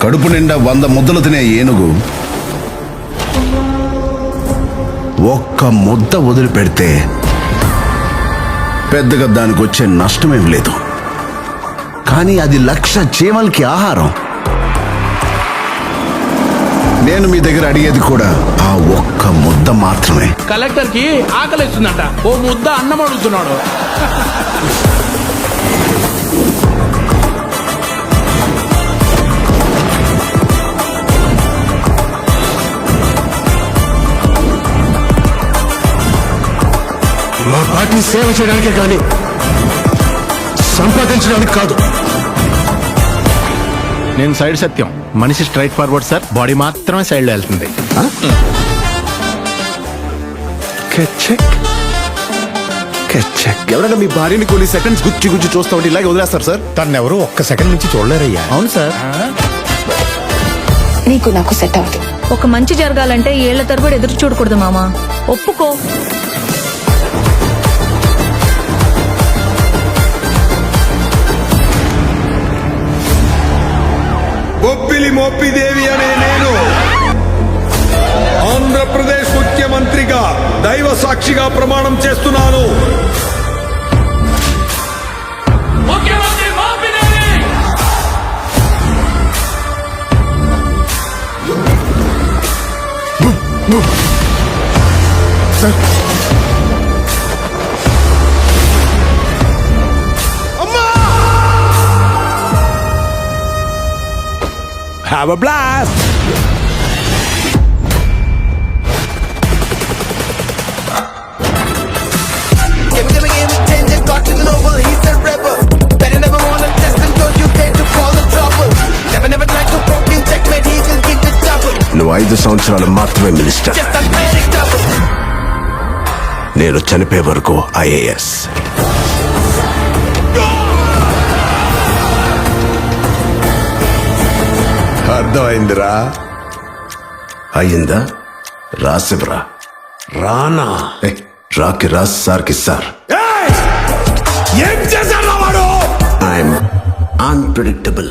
కడుపు నిండా 100 ముద్దలు తినే ఏనుగు ఒక్క ముద్ద వదిలిపెడితే పెద్దగా దానికి వచ్చే నష్టమేం లేదు. కానీ అది 1,00,000 చీమలకి ఆహారం. నేను మీ దగ్గర అడిగేది కూడా ఆ ఒక్క ముద్ద మాత్రమే. కలెక్టర్ కి ఆకలిస్తుందట, ఓ ముద్ద అన్నం అడుగుతున్నాడు. మా పార్టీ సేవ చేయడానికే కానీ సంపాదించడానికి కాదు. నేను సైడ్ సత్యం, మనిషి స్ట్రైట్ ఫార్వర్డ్ సార్, బాడీ మాత్రమే సైడ్లో వెళ్తుంది. ఎవరైనా మీ భార్యని కొన్ని సెకండ్స్ గుచ్చి గుచ్చి చూస్తా ఉంటే ఇలాగే వదిలేస్తారు సార్? తన్నెవరు ఒక్క సెకండ్ నుంచి చూడలేరయ్యా. అవును సార్. నీకు నాకు సెట్ అవుతుంది. ఒక మంచి జరగాలంటే ఏళ్ల తరబడి ఎదురు చూడకూడదు మామా, ఒప్పుకో. బొబ్బిలి మోపిదేవి అనే నేను ఆంధ్రప్రదేశ్ ముఖ్యమంత్రిగా దైవ సాక్షిగా ప్రమాణం చేస్తున్నాను. Have a blast! నువ్వు 5 సంవత్సరాలు మాత్రమే మినిస్టర్. నేను చనిపోయే వరకు IAS. అర్థమైందిరా? అయ్యిందా? రాసివరా రానా? రాకి రాస్, సార్కి సార్. ఏం చేశాడు వాడు? I'm unpredictable.